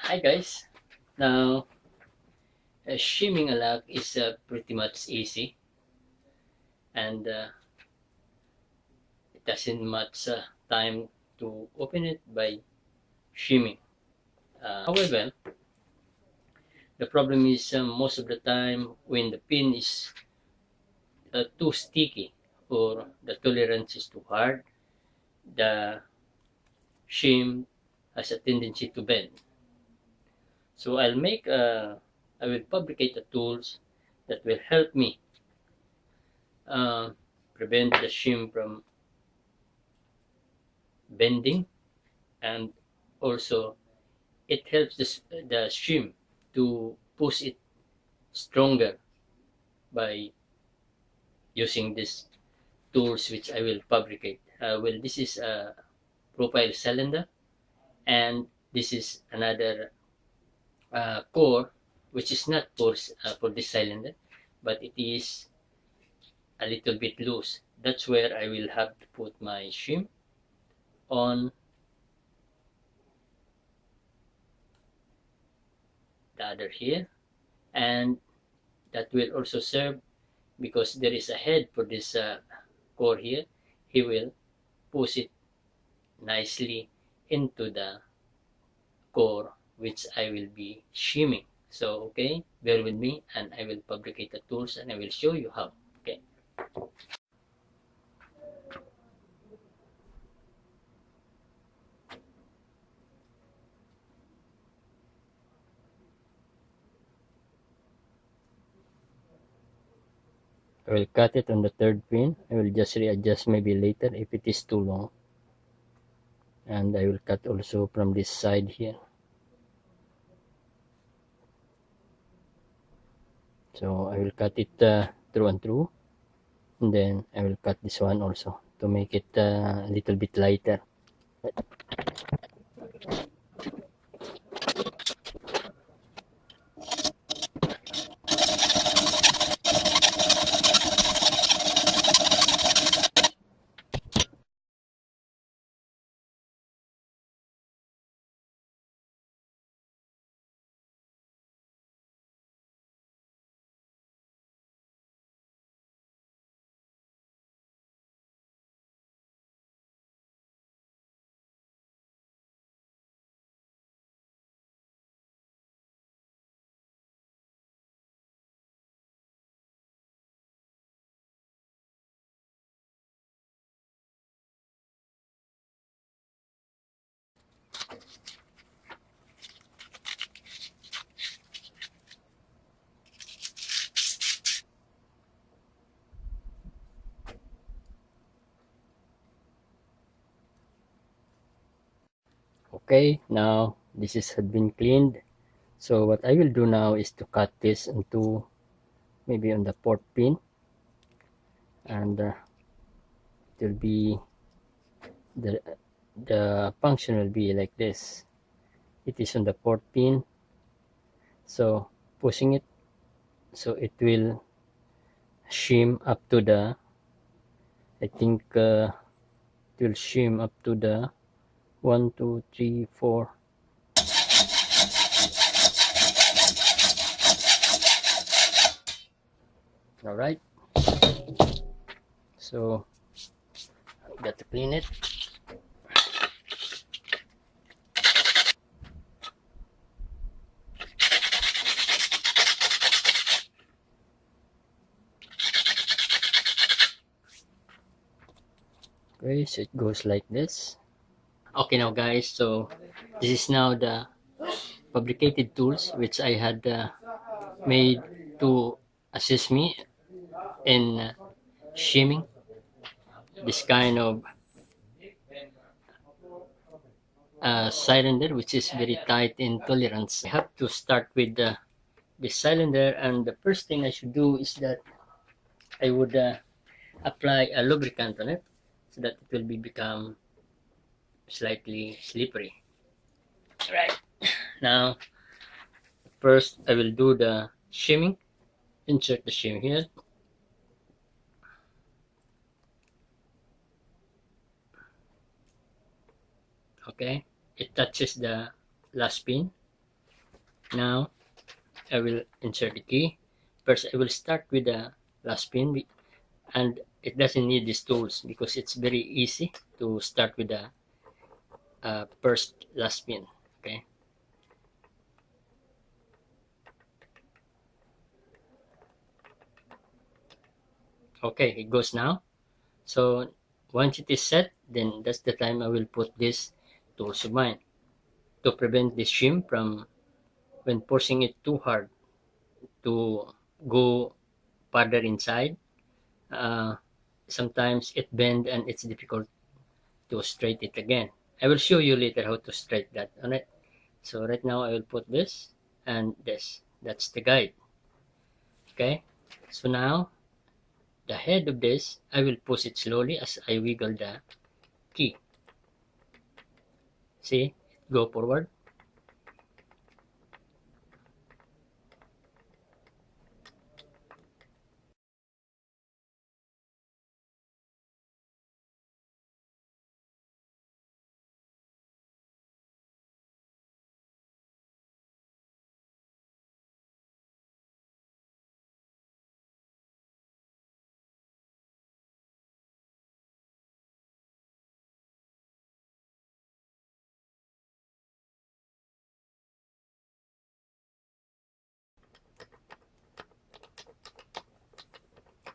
Hi guys. Now, shimming a lock is pretty much easy, and it doesn't much time to open it by shimming. However, the problem is most of the time when the pin is too sticky or the tolerance is too hard, the shim has a tendency to bend. So I will fabricate the tools that will help me uh, prevent the shim from bending, and also it helps the shim to push it stronger by using these tools which I will fabricate. Well, this is a profile cylinder, and this is another core which is not for this cylinder, but it is a little bit loose. That's where I will have to put my shim on the other here, and that will also serve because there is a head for this core here. He will push it nicely into the core which I will be shimming. So okay, bear with me and I will fabricate the tools and I will show you how. Okay. I will cut it on the third pin. I will just readjust maybe later if it is too long. And I will cut also from this side here. So I will cut it through and through. And then I will cut this one also to make it a little bit lighter. Okay, now this is had been cleaned. So what I will do now is to cut this into maybe on the fourth pin, and it will be the function will be like this. It is on the fourth pin, so pushing it, so it will shim up to the, I think it will shim up to the 1 2 3 4. All right, so I got to clean it. Okay, so it goes like this. Okay now guys, so this is now the fabricated tools which I had made to assist me in shimming this kind of cylinder which is very tight in tolerance. I have to start with this cylinder, and the first thing I should do is that I would apply a lubricant on it so that it will become slightly slippery. Right, now first I will do the shimming. Insert the shim here. Okay, it touches the last pin, Now I will insert the key. First I will start with the last pin, and it doesn't need these tools because it's very easy to start with the first last pin. Okay. Okay, it goes now. So once it is set, then that's the time I will put this tools of mine to prevent the shim from, when forcing it too hard, to go farther inside. Uh, Sometimes it bend and it's difficult to straight it again. I will show you later how to straight that on it. So right now I will put this and this. That's the guide. Okay. So now the head of this, I will push it slowly as I wiggle the key. See, go forward.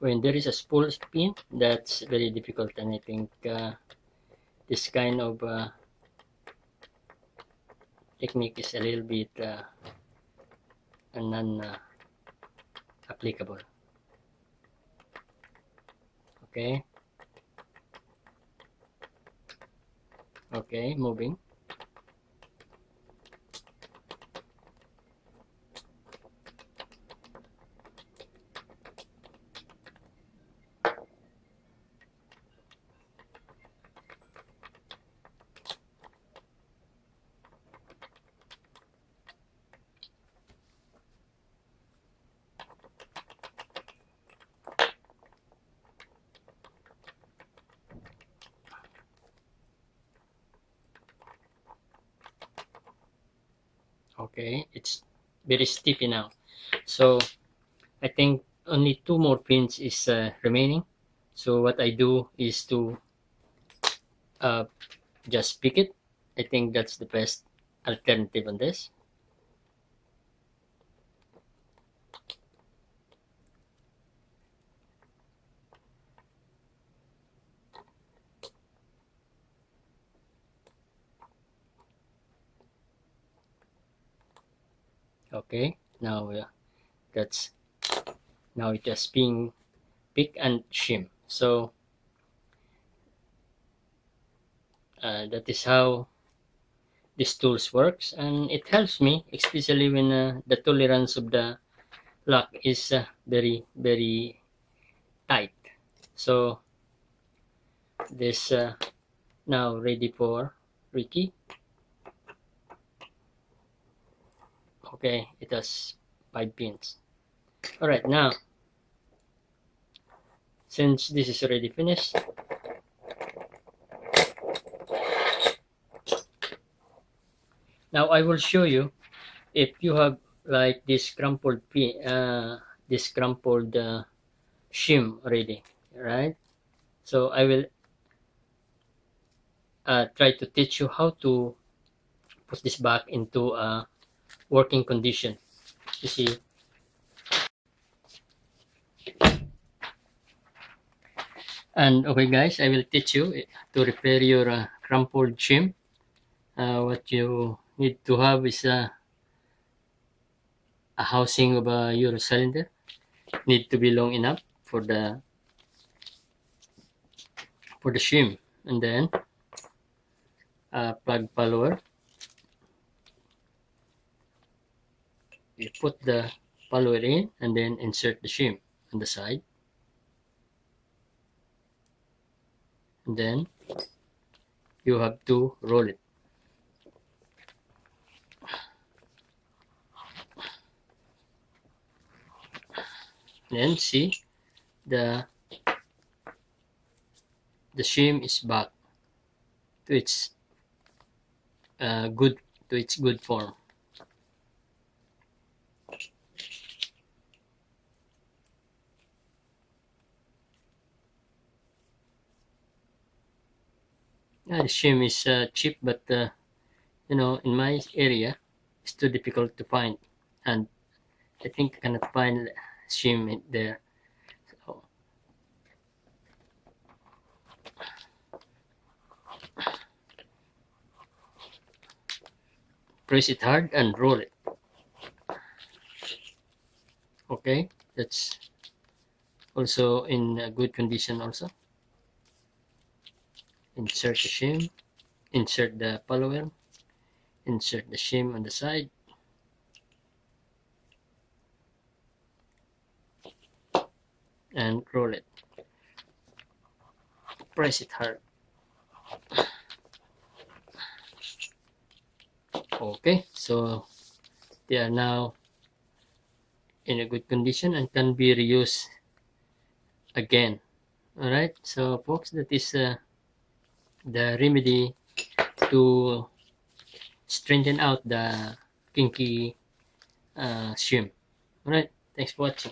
When there is a spool spin, that's very difficult, and I think this kind of technique is a little bit non-applicable. Okay, okay, moving. Okay, it's very stiffy now. So I think only two more pins is remaining. So what I do is to uh, just pick it. I think that's the best alternative on this. Okay, now that's now it just being pick and shim. So that is how this tools works, and it helps me especially when the tolerance of the lock is very tight. So this now ready for Ricky. Okay, it has 5 pins. All right, now since this is already finished, now I will show you if you have like this crumpled pin, this crumpled shim already, right? So I will try to teach you how to put this back into a working condition. You see, and okay, guys, I will teach you to repair your crumpled shim. What you need to have is a housing of a Euro cylinder. Need to be long enough for the shim, and then a plug follower. You put the follower in and then insert the shim on the side, and then you have to roll it. Then see the the shim is back to its good to its good form. Yeah, the shim is cheap, but in my area, it's too difficult to find, and I think I cannot find shim in there. So press it hard and roll it. Okay, that's also in good condition. Also, insert the shim, insert the follower, insert the shim on the side, and roll it. Press it hard. Okay, so they are now in a good condition and can be reused again. All right, so folks, that is the remedy to strengthen out the kinky shim. All right, thanks for watching.